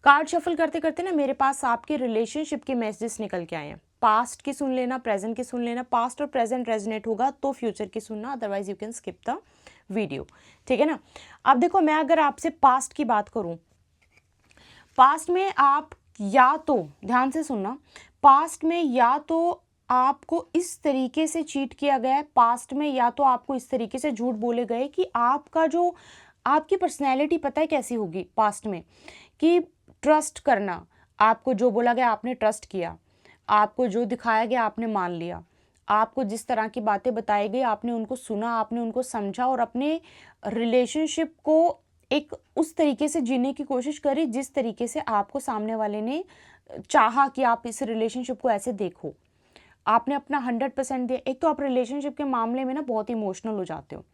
Card shuffle करते करते ना मेरे पास आपके रिलेशनशिप के मैसेजेस निकल के आए हैं। पास्ट की सुन लेना, प्रेजेंट की सुन लेना। पास्ट और प्रेजेंट रेजोनेट होगा तो फ्यूचर की सुनना, otherwise you can skip the video. ठीक है ना। अब देखो, मैं अगर आपसे पास्ट की बात करूं, पास्ट में आप या तो ध्यान से सुनना, पास्ट में या तो आपको इस तरीके से चीट किया गया है, पास्ट में या तो आपको इस तरीके से झूठ बोले गए कि आपका जो आपकी पर्सनैलिटी पता है कैसी होगी पास्ट में, कि ट्रस्ट करना, आपको जो बोला गया आपने ट्रस्ट किया, आपको जो दिखाया गया आपने मान लिया, आपको जिस तरह की बातें बताई गई आपने उनको सुना, आपने उनको समझा और अपने रिलेशनशिप को एक उस तरीके से जीने की कोशिश करी जिस तरीके से आपको सामने वाले ने चाहा कि आप इस रिलेशनशिप को ऐसे देखो। आपने अपना 100% दिया। एक तो आप रिलेशनशिप के मामले में ना बहुत इमोशनल हो जाते हो।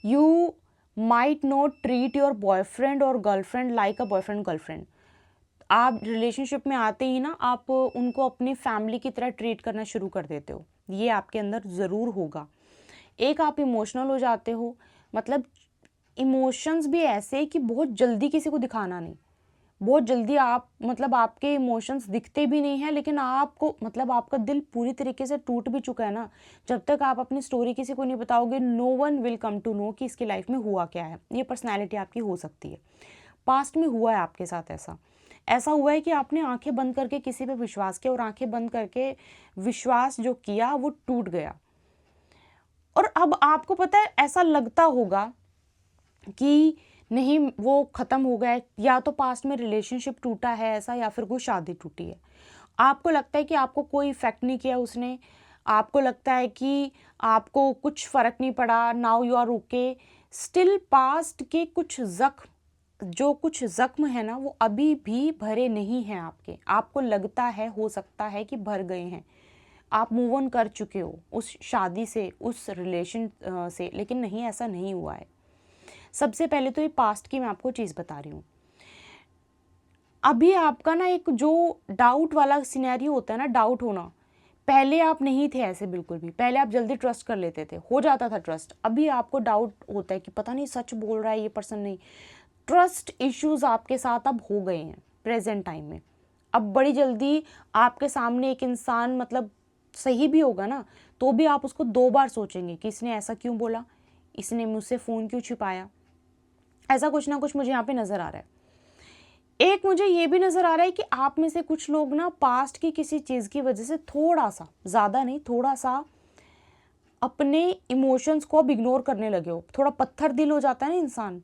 You might not treat your boyfriend और girlfriend like a boyfriend girlfriend. आप रिलेशनशिप में आते ही ना आप उनको अपनी फैमिली की तरह ट्रीट करना शुरू कर देते हो। ये आपके अंदर ज़रूर होगा। एक आप इमोशनल हो जाते हो, मतलब इमोशंस भी ऐसे कि बहुत जल्दी किसी को दिखाना नहीं, बहुत जल्दी आप मतलब आपके इमोशंस दिखते भी नहीं हैं, लेकिन आपको मतलब आपका दिल पूरी तरीके से टूट भी चुका है ना, जब तक आप अपनी स्टोरी किसी को नहीं बताओगे no one will come to know कि इसकी लाइफ में हुआ क्या है। ये पर्सनैलिटी आपकी हो सकती है। पास्ट में हुआ है आपके साथ ऐसा, ऐसा हुआ है कि आपने आंखें बंद करके किसी पे विश्वास किया और आंखें बंद करके विश्वास जो किया वो टूट गया। और अब आपको पता है ऐसा लगता होगा कि नहीं वो ख़त्म हो गया है, या तो पास्ट में रिलेशनशिप टूटा है ऐसा, या फिर कोई शादी टूटी है। आपको लगता है कि आपको कोई इफेक्ट नहीं किया उसने, आपको लगता है कि आपको कुछ फ़र्क नहीं पड़ा, now you are okay. Still past के कुछ ज़ख्म, जो कुछ ज़ख्म है ना वो अभी भी भरे नहीं हैं आपके। आपको लगता है, हो सकता है कि भर गए हैं, आप मूव ऑन कर चुके हो उस शादी से, उस रिलेशन से, लेकिन नहीं, ऐसा नहीं हुआ है। सबसे पहले तो ये पास्ट की मैं आपको चीज़ बता रही हूँ। अभी आपका ना एक जो डाउट वाला सिनेरियो होता है ना, डाउट होना, पहले आप नहीं थे ऐसे बिल्कुल भी। पहले आप जल्दी ट्रस्ट कर लेते थे, हो जाता था ट्रस्ट। अभी आपको डाउट होता है कि पता नहीं सच बोल रहा है ये पर्सन, नहीं। ट्रस्ट इश्यूज आपके साथ अब हो गए हैं प्रेजेंट टाइम में। अब बड़ी जल्दी आपके सामने एक इंसान मतलब सही भी होगा ना, तो भी आप उसको 2 बार सोचेंगे कि इसने ऐसा क्यों बोला, इसने मुझसे फ़ोन क्यों छिपाया। ऐसा कुछ ना कुछ मुझे यहाँ पे नज़र आ रहा है। एक मुझे ये भी नज़र आ रहा है कि आप में से कुछ लोग ना पास्ट की किसी चीज़ की वजह से थोड़ा सा, ज़्यादा नहीं, थोड़ा सा अपने इमोशंस को अब इग्नोर करने लगे हो। थोड़ा पत्थर दिल हो जाता है ना इंसान,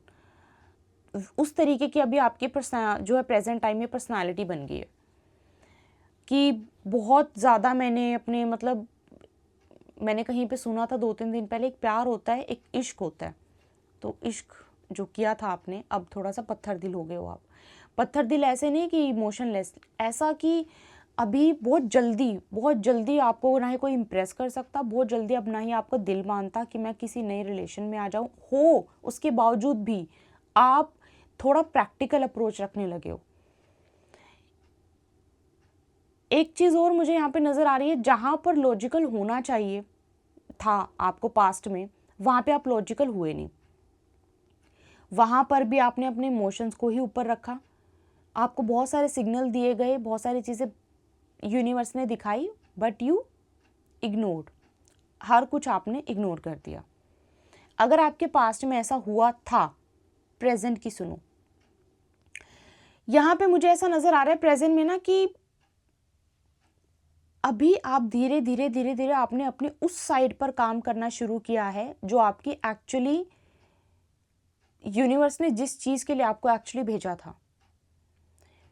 उस तरीके की अभी आपकी जो है प्रेजेंट टाइम में पर्सनालिटी बन गई है कि बहुत ज़्यादा मैंने अपने मतलब मैंने कहीं पे सुना था 2-3 दिन पहले, एक प्यार होता है, एक इश्क होता है। तो इश्क जो किया था आपने, अब थोड़ा सा पत्थर दिल हो गए हो आप। पत्थर दिल ऐसे नहीं कि इमोशनलेस, ऐसा कि अभी बहुत जल्दी आपको ना ही कोई इम्प्रेस कर सकता, बहुत जल्दी अब ना ही आपका दिल मानता कि मैं किसी नए रिलेशन में आ जाऊं। हो उसके बावजूद भी आप थोड़ा प्रैक्टिकल अप्रोच रखने लगे हो। एक चीज़ और मुझे यहाँ पे नज़र आ रही है, जहाँ पर लॉजिकल होना चाहिए था आपको पास्ट में, वहाँ पे आप लॉजिकल हुए नहीं। वहाँ पर भी आपने अपने इमोशंस को ही ऊपर रखा। आपको बहुत सारे सिग्नल दिए गए, बहुत सारी चीज़ें यूनिवर्स ने दिखाई, बट यू इग्नोर्ड। हर कुछ आपने इग्नोर कर दिया। अगर आपके पास्ट में ऐसा हुआ था, प्रेजेंट की सुनो। यहाँ पे मुझे ऐसा नज़र आ रहा है प्रेजेंट में ना कि अभी आप धीरे धीरे आपने अपनी उस साइड पर काम करना शुरू किया है जो आपकी एक्चुअली यूनिवर्स ने जिस चीज़ के लिए आपको एक्चुअली भेजा था।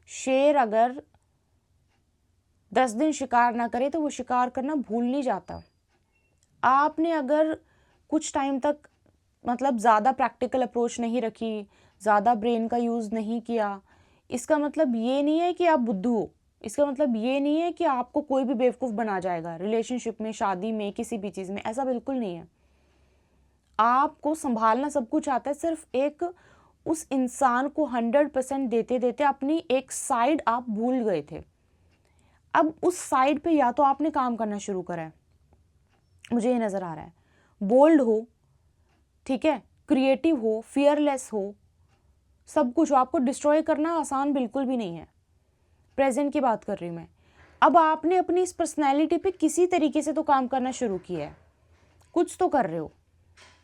शेर अगर 10 दिन शिकार ना करे तो वो शिकार करना भूल नहीं जाता। आपने अगर कुछ टाइम तक मतलब ज़्यादा प्रैक्टिकल अप्रोच नहीं रखी, ज़्यादा ब्रेन का यूज़ नहीं किया, इसका मतलब ये नहीं है कि आप बुद्धू हो। इसका मतलब ये नहीं है कि आपको कोई भी बेवकूफ़ बना जाएगा रिलेशनशिप में, शादी में, किसी भी चीज़ में। ऐसा बिल्कुल नहीं है। आपको संभालना सब कुछ आता है, सिर्फ एक उस इंसान को 100% देते देते अपनी एक साइड आप भूल गए थे। अब उस साइड पे या तो आपने काम करना शुरू करा है, मुझे ये नज़र आ रहा है। बोल्ड हो, ठीक है, क्रिएटिव हो, फियरलेस हो, सब कुछ आपको डिस्ट्रॉय करना आसान बिल्कुल भी नहीं है। प्रेजेंट की बात कर रही हूँ मैं। अब आपने अपनी इस पर्सनैलिटी पे किसी तरीके से तो काम करना शुरू किया है, कुछ तो कर रहे हो,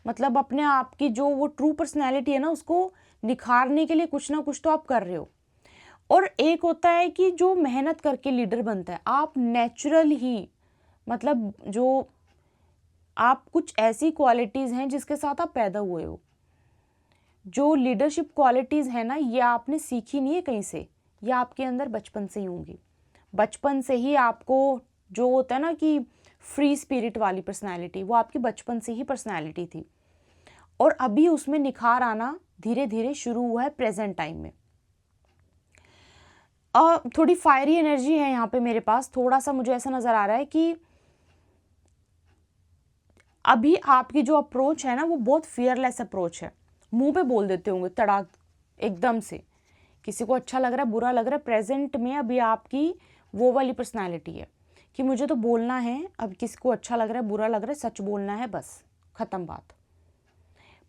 मतलब अपने आप की जो वो ट्रू पर्सनैलिटी है ना उसको निखारने के लिए कुछ ना कुछ तो आप कर रहे हो। और एक होता है कि जो मेहनत करके लीडर बनता है, आप नेचुरल ही, मतलब जो आप कुछ ऐसी क्वालिटीज़ हैं जिसके साथ आप पैदा हुए हो। जो लीडरशिप क्वालिटीज़ है ना, ये आपने सीखी नहीं है कहीं से, ये आपके अंदर बचपन से ही होंगी। बचपन से ही आपको जो होता है ना कि फ्री स्पिरिट वाली पर्सनैलिटी, वो आपकी बचपन से ही पर्सनैलिटी थी, और अभी उसमें निखार आना धीरे धीरे शुरू हुआ है प्रेजेंट टाइम में। थोड़ी फायरी एनर्जी है यहाँ पे मेरे पास, थोड़ा सा मुझे ऐसा नज़र आ रहा है कि अभी आपकी जो अप्रोच है ना वो बहुत फियरलेस अप्रोच है। मुंह पे बोल देते होंगे तड़ाक एकदम से, किसी को अच्छा लग रहा है बुरा लग रहा है, प्रेजेंट में अभी आपकी वो वाली पर्सनालिटी है कि मुझे तो बोलना है, अब किसी को अच्छा लग रहा है बुरा लग रहा है, सच बोलना है, बस ख़त्म बात।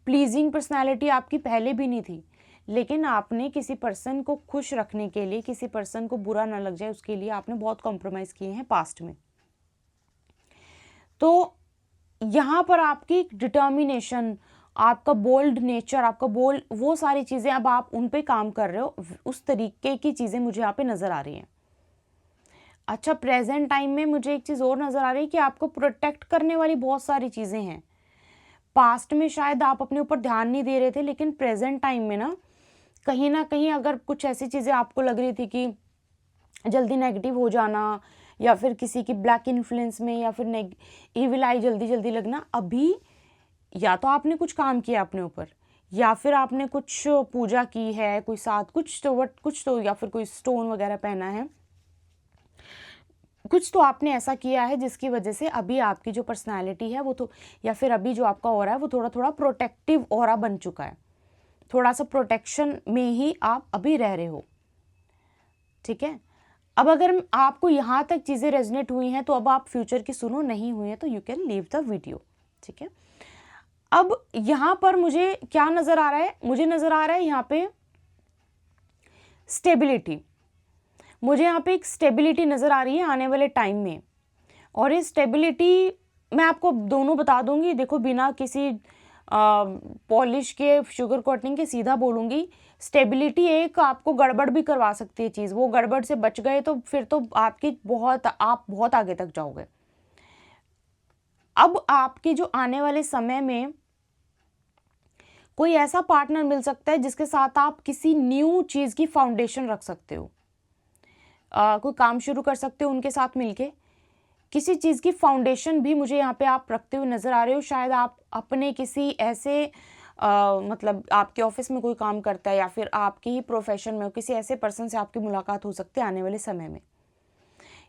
प्लीजिंग पर्सनालिटी आपकी पहले भी नहीं थी, लेकिन आपने किसी पर्सन को खुश रखने के लिए, किसी पर्सन को बुरा ना लग जाए उसके लिए आपने बहुत कॉम्प्रोमाइज़ किए हैं पास्ट में। तो यहाँ पर आपकी डिटर्मिनेशन, आपका बोल्ड नेचर, आपका बोल्ड, वो सारी चीज़ें अब आप उन पे काम कर रहे हो, उस तरीके की चीज़ें मुझे यहाँ पे नज़र आ रही हैं। अच्छा, प्रेजेंट टाइम में मुझे एक चीज़ और नज़र आ रही है कि आपको प्रोटेक्ट करने वाली बहुत सारी चीज़ें हैं। पास्ट में शायद आप अपने ऊपर ध्यान नहीं दे रहे थे, लेकिन प्रेजेंट टाइम में ना कहीं अगर कुछ ऐसी चीज़ें आपको लग रही थी कि जल्दी नेगेटिव हो जाना, या फिर किसी की ब्लैक इन्फ्लुएंस में, या फिर ईविल आई जल्दी जल्दी लगना, अभी या तो आपने कुछ काम किया अपने ऊपर, या फिर आपने कुछ पूजा की है, कोई साथ कुछ तो या फिर कोई स्टोन वगैरह पहना है, कुछ तो आपने ऐसा किया है जिसकी वजह से अभी आपकी जो पर्सनालिटी है वो तो, या फिर अभी जो आपका ऑरा है वो थोड़ा थोड़ा प्रोटेक्टिव ऑरा बन चुका है, थोड़ा सा प्रोटेक्शन में ही आप अभी रह रहे हो। ठीक है, अब अगर आपको यहाँ तक चीज़ें रेजोनेट हुई हैं तो अब आप फ्यूचर की सुनो, नहीं हुई है तो you can leave the video. ठीक है, अब यहाँ पर मुझे क्या नज़र आ रहा है, मुझे नज़र आ रहा है यहाँ पे स्टेबिलिटी, मुझे यहाँ पे एक स्टेबिलिटी नज़र आ रही है आने वाले टाइम में। और ये स्टेबिलिटी मैं आपको दोनों बता दूंगी, देखो बिना किसी पॉलिश के, शुगर कोटिंग के, सीधा बोलूँगी। स्टेबिलिटी एक आपको गड़बड़ भी करवा सकती है चीज़, वो गड़बड़ से बच गए तो फिर तो आप बहुत आगे तक जाओगे। अब आपके जो आने वाले समय में कोई ऐसा पार्टनर मिल सकता है जिसके साथ आप किसी न्यू चीज़ की फाउंडेशन रख सकते हो, कोई काम शुरू कर सकते हो उनके साथ मिलके। किसी चीज़ की फाउंडेशन भी मुझे यहाँ पे आप रखते हुए नज़र आ रहे हो। शायद आप अपने किसी ऐसे मतलब आपके ऑफिस में कोई काम करता है, या फिर आपके ही प्रोफेशन में हो, किसी ऐसे पर्सन से आपकी मुलाकात हो सकती है आने वाले समय में।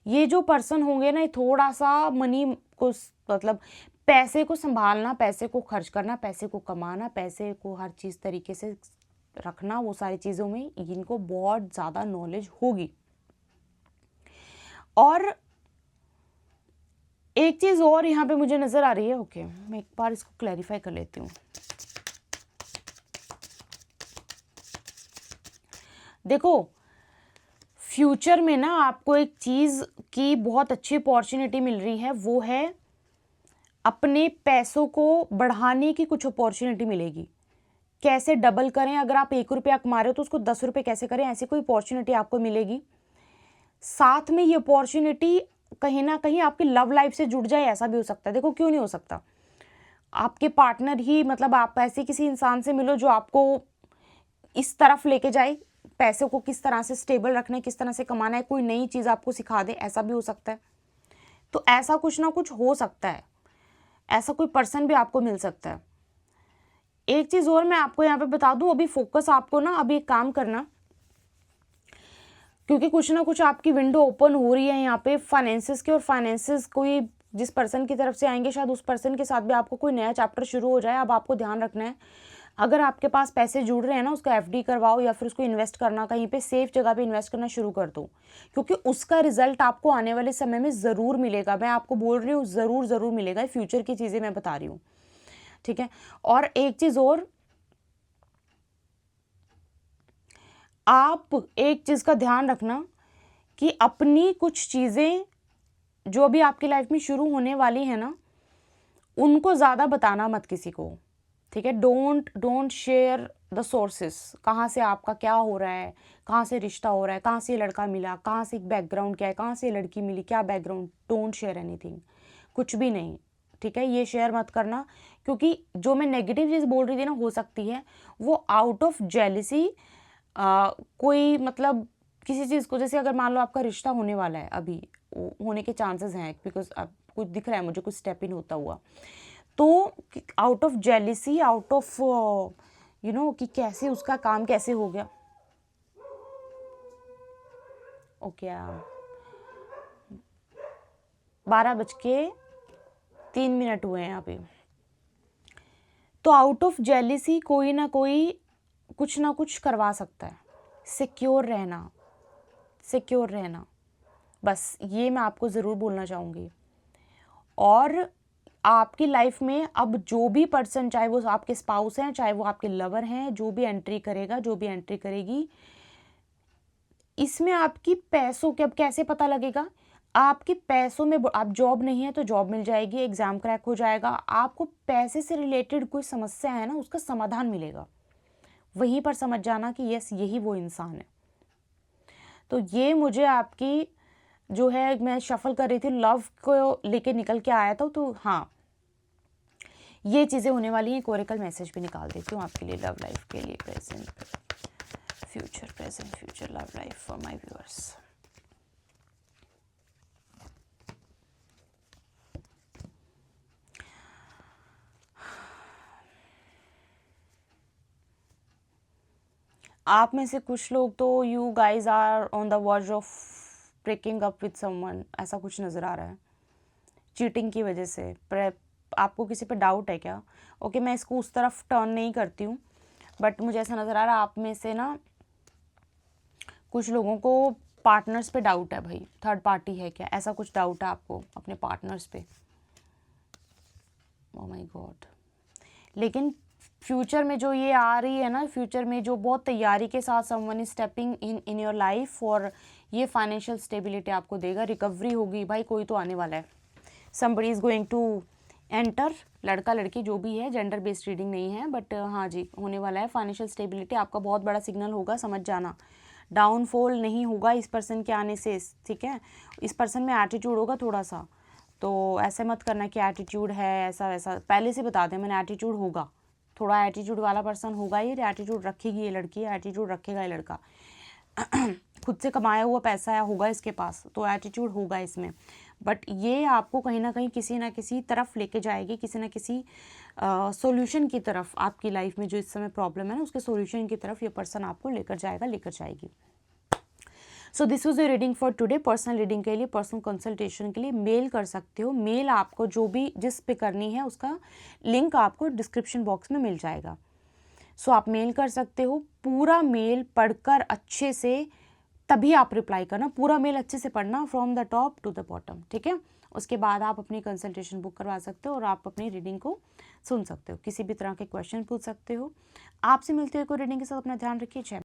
ये जो पर्सन होंगे ना, थोड़ा सा मनी को, मतलब पैसे को संभालना, पैसे को खर्च करना, पैसे को कमाना, पैसे को हर चीज़ तरीके से रखना, वो सारी चीज़ों में इनको बहुत ज़्यादा नॉलेज होगी। और एक चीज़ और यहाँ पे मुझे नज़र आ रही है, ओके मैं एक बार इसको क्लैरिफाई कर लेती हूँ। देखो, फ्यूचर में ना आपको एक चीज़ की बहुत अच्छी अपॉर्चुनिटी मिल रही है, वो है अपने पैसों को बढ़ाने की कुछ अपॉर्चुनिटी मिलेगी। कैसे डबल करें, अगर आप 1 रुपया कमा रहे हो तो उसको 10 रुपये कैसे करें, ऐसी कोई अपॉर्चुनिटी आपको मिलेगी। साथ में ये अपॉर्चुनिटी कहीं ना कहीं आपकी लव लाइफ से जुड़ जाए, ऐसा भी हो सकता है। देखो क्यों नहीं हो सकता, आपके पार्टनर ही, मतलब आप ऐसे किसी इंसान से मिलो जो आपको इस तरफ लेके जाए, पैसे को किस तरह से स्टेबल रखना है, किस तरह से कमाना है, कोई नई चीज़ आपको सिखा दे, ऐसा भी हो सकता है। तो ऐसा कुछ ना कुछ हो सकता है, ऐसा कोई पर्सन भी आपको मिल सकता है। एक चीज़ और मैं आपको यहाँ पे बता दूँ, अभी फोकस आपको ना, अभी एक काम करना, क्योंकि कुछ ना कुछ आपकी विंडो ओपन हो रही है यहाँ पे फाइनेंसेस की, और फाइनेंसेस कोई जिस पर्सन की तरफ से आएंगे, शायद उस पर्सन के साथ भी आपको कोई नया चैप्टर शुरू हो जाए। अब आपको ध्यान रखना है, अगर आपके पास पैसे जुड़ रहे हैं ना, उसका एफडी करवाओ, या फिर उसको इन्वेस्ट करना, कहीं पे सेफ जगह पे इन्वेस्ट करना शुरू कर दो, क्योंकि उसका रिजल्ट आपको आने वाले समय में ज़रूर मिलेगा। मैं आपको बोल रही हूँ, ज़रूर मिलेगा। फ्यूचर की चीज़ें मैं बता रही हूँ, ठीक है। और एक चीज़ और, आप एक चीज़ का ध्यान रखना कि अपनी कुछ चीज़ें जो भी आपकी लाइफ में शुरू होने वाली है ना, उनको ज़्यादा बताना मत किसी को, ठीक है। डोंट शेयर द सोर्सेस, कहाँ से आपका क्या हो रहा है, कहाँ से रिश्ता हो रहा है, कहाँ से लड़का मिला, कहाँ से बैकग्राउंड क्या है, कहाँ से लड़की मिली, क्या बैकग्राउंड, डोंट शेयर एनीथिंग, कुछ भी नहीं, ठीक है। ये शेयर मत करना, क्योंकि जो मैं नेगेटिव चीज़ बोल रही थी ना, हो सकती है वो आउट ऑफ जेलिसी कोई मतलब किसी चीज़ को, जैसे अगर मान लो आपका रिश्ता होने वाला है, अभी होने के चांसेस हैं, बिकॉज अब कुछ दिख रहा है मुझे, कुछ स्टेप इन होता हुआ, तो out of jealousy, out of कि कैसे उसका काम कैसे हो गया। ओके 12:03 हुए हैं अभी। तो आउट ऑफ जेलिसी कोई ना कोई कुछ ना कुछ करवा सकता है। सिक्योर रहना, बस ये मैं आपको ज़रूर बोलना चाहूँगी। और आपकी लाइफ में अब जो भी पर्सन, चाहे वो आपके स्पाउस हैं, चाहे वो आपके लवर हैं, जो भी एंट्री करेगा, जो भी एंट्री करेगी, इसमें आपकी पैसों के, अब कैसे पता लगेगा, आपके पैसों में, आप जॉब नहीं है तो जॉब मिल जाएगी, एग्ज़ाम क्रैक हो जाएगा, आपको पैसे से रिलेटेड कोई समस्या है ना, उसका समाधान मिलेगा। वहीं पर समझ जाना कि यस, यही वो इंसान है। तो ये मुझे आपकी जो है, मैं शफल कर रही थी, लव को लेके निकल के आया था, तो हाँ, ये चीज़ें होने वाली हैं। एक ओरेकल मैसेज भी निकाल देती हूँ आपके लिए, लव लाइफ के लिए, present future love life for my viewers. आप में से कुछ लोग तो, you guys are on the verge of breaking up with someone, ऐसा कुछ नज़र आ रहा है, चीटिंग की वजह से। आपको किसी पे डाउट है क्या? ओके, मैं इसको उस तरफ टर्न नहीं करती हूँ, बट मुझे ऐसा नज़र आ रहा है आप में से ना कुछ लोगों को पार्टनर्स पे डाउट है भाई, थर्ड पार्टी है क्या, ऐसा कुछ डाउट है आपको अपने पार्टनर्स पे। Oh my God. लेकिन फ्यूचर में जो ये आ रही है ना, फ्यूचर में जो बहुत तैयारी के साथ someone is stepping in your life, और ये फाइनेंशियल स्टेबिलिटी आपको देगा, रिकवरी होगी भाई, कोई तो आने वाला है, somebody is going to enter, लड़का लड़की जो भी है, जेंडर बेस्ड रीडिंग नहीं है, बट हाँ जी, होने वाला है। फाइनेंशियल स्टेबिलिटी आपका बहुत बड़ा सिग्नल होगा, समझ जाना। डाउनफॉल नहीं होगा इस पर्सन के आने से, ठीक है। इस पर्सन में एटीट्यूड होगा थोड़ा सा, तो ऐसे मत करना कि एटीट्यूड है ऐसा वैसा, पहले से बता दें मैंने, एटीट्यूड होगा, थोड़ा एटीट्यूड वाला पर्सन होगा ये, एटीट्यूड रखेगी ये लड़की, एटीट्यूड रखेगा ये लड़का। खुद से कमाया हुआ पैसा होगा इसके पास, तो एटीट्यूड होगा इसमें, बट ये आपको कहीं ना किसी तरफ लेके जाएगी, किसी ना किसी सॉल्यूशन की तरफ। आपकी लाइफ में जो इस समय प्रॉब्लम है ना, उसके सॉल्यूशन की तरफ ये पर्सन आपको लेकर जाएगी। So this was your reading for today. Personal reading के लिए, पर्सनल कंसल्टेशन के लिए मेल कर सकते हो। मेल आपको जो भी जिस पे करनी है उसका लिंक आपको डिस्क्रिप्शन बॉक्स में मिल जाएगा। सो आप मेल कर सकते हो। पूरा मेल पढ़कर अच्छे से तभी आप रिप्लाई करना, पूरा मेल अच्छे से पढ़ना from the top to the bottom, ठीक है। उसके बाद आप अपनी कंसल्टेशन बुक करवा सकते हो और आप अपनी रीडिंग को सुन सकते हो, किसी भी तरह के क्वेश्चन पूछ सकते हो। आपसे मिलते हुए कोई रीडिंग के साथ अपना ध्यान रखिए। जय